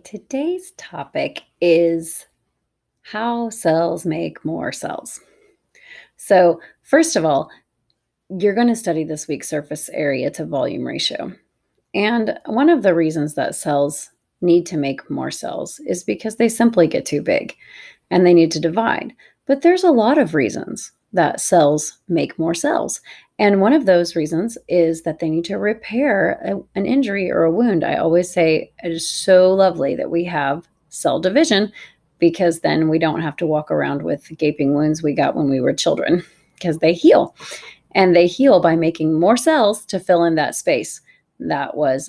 Today's topic is how cells make more cells. So, first of all, you're going to study this week surface area to volume ratio. And one of the reasons that cells need to make more cells is because they simply get too big and they need to divide. But there's a lot of reasons that cells make more cells. And one of those reasons is that they need to repair an injury or a wound. I always say it is so lovely that we have cell division because then we don't have to walk around with gaping wounds we got when we were children because they heal. And they heal by making more cells to fill in that space that was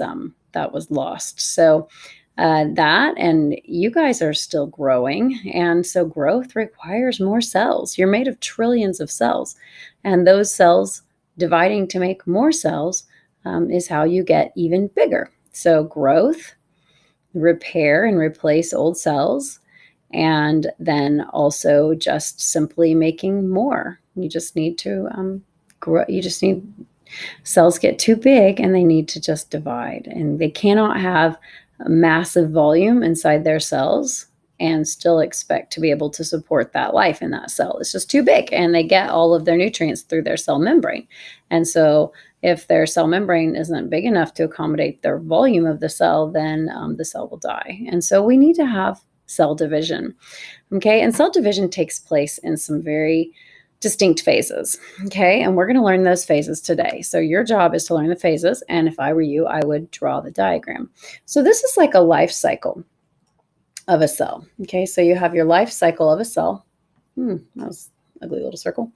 lost. So that and you guys are still growing, and so growth requires more cells. You're made of trillions of cells, and those cells dividing to make more cells is how you get even bigger. So growth, repair and replace old cells, and then also just simply making more. You just need to grow. You just need cells get too big and they need to just divide, and they cannot have a massive volume inside their cells and still expect to be able to support that life in that cell. It's just too big, and they get all of their nutrients through their cell membrane. And so if their cell membrane isn't big enough to accommodate their volume of the cell, then the cell will die. And so we need to have cell division. Okay, and cell division takes place in some very distinct phases. Okay, and we're going to learn those phases today. So your job is to learn the phases, and if I were you, I would draw the diagram. So this is like a life cycle of a cell. Okay, so you have your life cycle of a cell. That was an ugly little circle.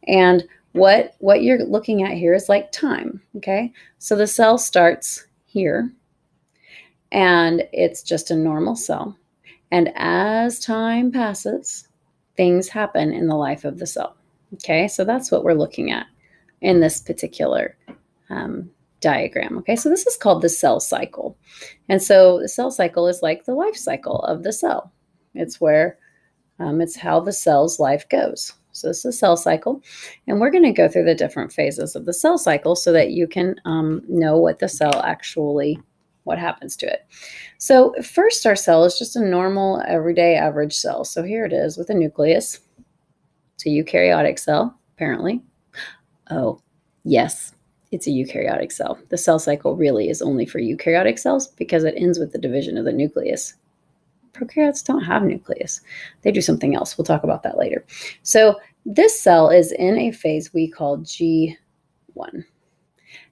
And what you're looking at here is like time. Okay, so the cell starts here, and it's just a normal cell. And as time passes, things happen in the life of the cell. Okay, so that's what we're looking at in this particular diagram. Okay, so this is called the cell cycle. And so the cell cycle is like the life cycle of the cell. It's where, it's how the cell's life goes. So this is the cell cycle. And we're going to go through the different phases of the cell cycle so that you can know what the cell actually, what happens to it. So first, our cell is just a normal, everyday, average cell. So here it is with a nucleus. It's a eukaryotic cell, apparently. Oh, yes, it's a eukaryotic cell. The cell cycle really is only for eukaryotic cells because it ends with the division of the nucleus. Prokaryotes don't have nucleus. They do something else. We'll talk about that later. So this cell is in a phase we call G1.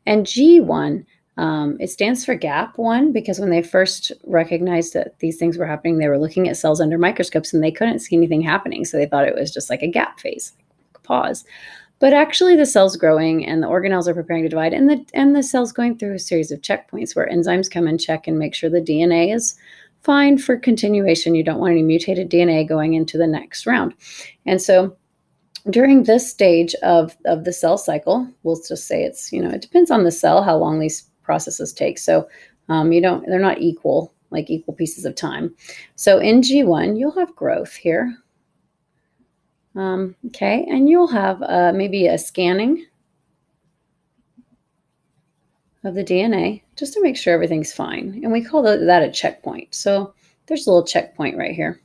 And G1, it stands for gap 1 because when they first recognized that these things were happening, they were looking at cells under microscopes and they couldn't see anything happening. So they thought it was just like a gap phase, like a pause. But actually the cell's growing and the organelles are preparing to divide, and the cell's going through a series of checkpoints where enzymes come and check and make sure the DNA is fine for continuation. You don't want any mutated DNA going into the next round. And so during this stage of the cell cycle, we'll just say it's, it depends on the cell how long these processes take. So they're not equal pieces of time. So in G1, you'll have growth here. Okay, and you'll have maybe a scanning of the DNA just to make sure everything's fine. And we call that a checkpoint. So there's a little checkpoint right here,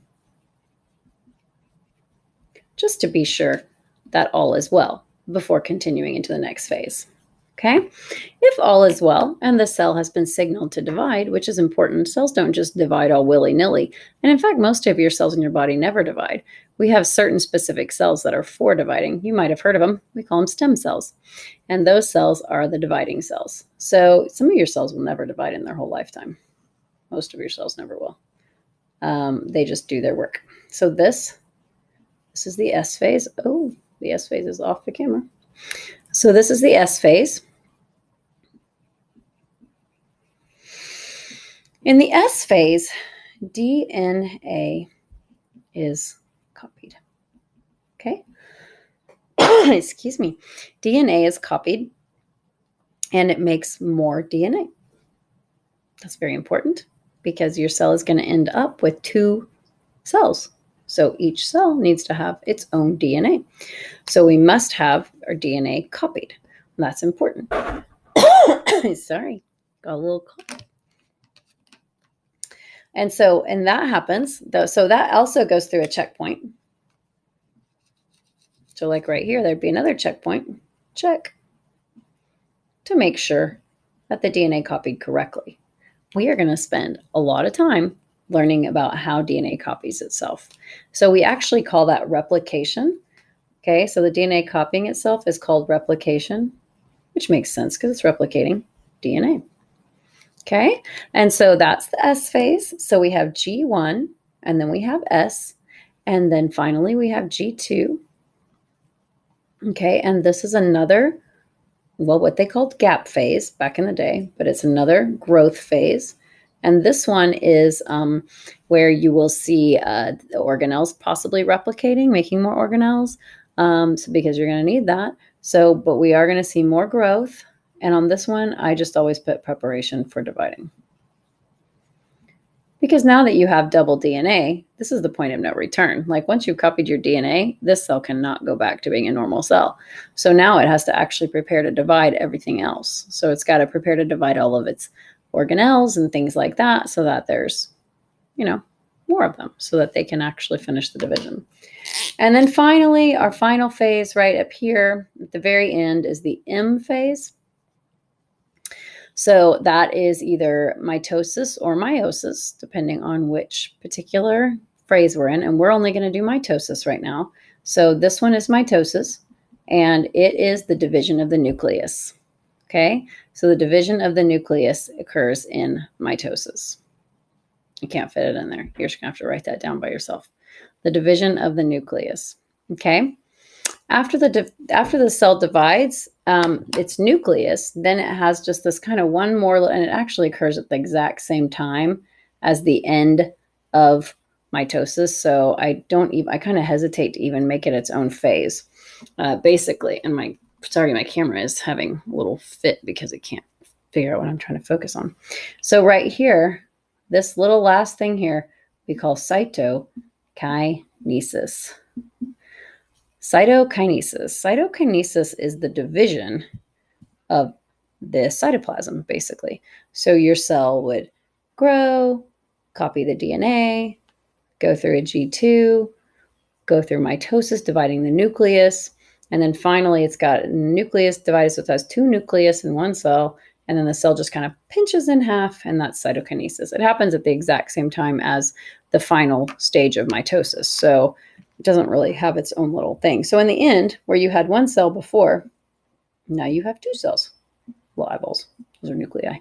just to be sure that all is well before continuing into the next phase. Okay, if all is well and the cell has been signaled to divide, which is important, cells don't just divide all willy-nilly. And in fact, most of your cells in your body never divide. We have certain specific cells that are for dividing. You might have heard of them. We call them stem cells. And those cells are the dividing cells. So some of your cells will never divide in their whole lifetime. Most of your cells never will. They just do their work. So this is the S phase. Oh, the S phase is off the camera. So this is the S phase. In the S phase, DNA is copied. Okay? Excuse me. DNA is copied, and it makes more DNA. That's very important because your cell is going to end up with 2 cells. So each cell needs to have its own DNA. So we must have our DNA copied. That's important. Sorry, got a little cough. And that happens, so that also goes through a checkpoint. So like right here, there'd be another checkpoint, check, to make sure that the DNA copied correctly. We are going to spend a lot of time learning about how DNA copies itself. So we actually call that replication. Okay, so the DNA copying itself is called replication, which makes sense because it's replicating DNA. Okay, and so that's the S phase. So we have G1, and then we have S, and then finally we have G2. Okay, and this is another, well, what they called gap phase back in the day, but it's another growth phase. And this one is where you will see the organelles possibly replicating, making more organelles, so because you're going to need that. So, but we are going to see more growth. And on this one, I just always put preparation for dividing. Because now that you have double DNA, this is the point of no return. Like once you've copied your DNA, this cell cannot go back to being a normal cell. So now it has to actually prepare to divide everything else. So it's got to prepare to divide all of its organelles and things like that so that there's, more of them so that they can actually finish the division. And then finally, our final phase right up here at the very end is the M phase. So that is either mitosis or meiosis, depending on which particular phrase we're in. And we're only going to do mitosis right now. So this one is mitosis, and it is the division of the nucleus. Okay, so the division of the nucleus occurs in mitosis. You can't fit it in there. You're just going to have to write that down by yourself. The division of the nucleus. Okay. After the cell divides its nucleus, then it has just this kind of one more, and it actually occurs at the exact same time as the end of mitosis. So I kind of hesitate to even make it its own phase, basically. And my camera is having a little fit because it can't figure out what I'm trying to focus on. So right here, this little last thing here, we call cytokinesis. Cytokinesis. Cytokinesis is the division of the cytoplasm, basically. So your cell would grow, copy the DNA, go through a G2, go through mitosis, dividing the nucleus, and then finally it's got a nucleus divided, so it has two nucleus in one cell, and then the cell just kind of pinches in half, and that's cytokinesis. It happens at the exact same time as the final stage of mitosis. So it doesn't really have its own little thing. So in the end, where you had one cell before, now you have two cells, little eyeballs. Those are nuclei.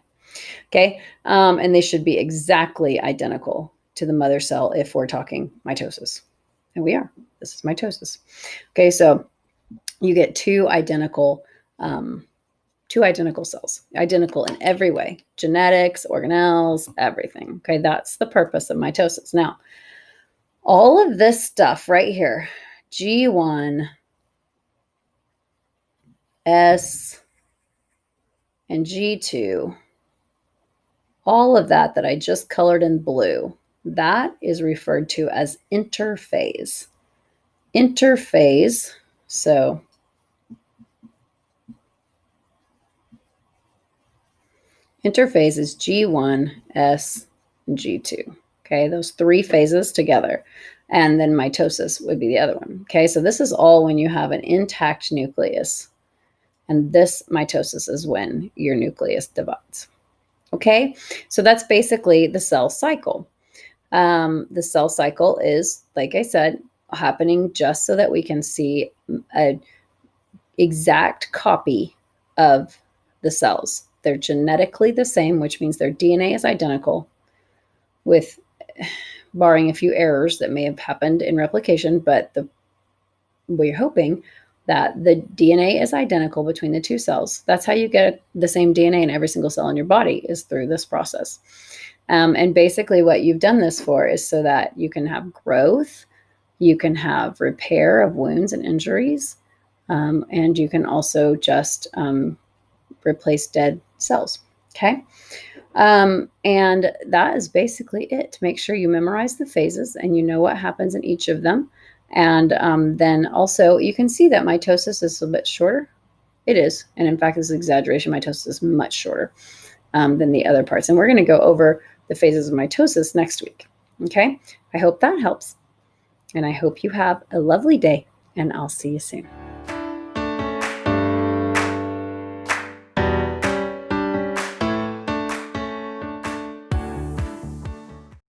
Okay, and they should be exactly identical to the mother cell if we're talking mitosis. And we are. This is mitosis. Okay, so you get two identical cells, identical in every way, genetics, organelles, everything. Okay, that's the purpose of mitosis. Now, all of this stuff right here, G1, S, and G2, all of that I just colored in blue, that is referred to as interphase. Interphase, so interphase is G1, S, and G2. Okay, those three phases together. And then mitosis would be the other one. Okay, so this is all when you have an intact nucleus. And this mitosis is when your nucleus divides. Okay, so that's basically the cell cycle. The cell cycle is, like I said, happening just so that we can see an exact copy of the cells. They're genetically the same, which means their DNA is identical, with barring a few errors that may have happened in replication, but we're hoping that the DNA is identical between the two cells. That's how you get the same DNA in every single cell in your body, is through this process. And basically what you've done this for is so that you can have growth, you can have repair of wounds and injuries, and you can also just replace dead cells. Okay. And that is basically it. Make sure you memorize the phases and you know what happens in each of them. And then also you can see that mitosis is a bit shorter. It is. And in fact, this is exaggeration. Mitosis is much shorter. than the other parts. And we're going to go over the phases of mitosis next week. Okay? I hope that helps. And I hope you have a lovely day, and I'll see you soon.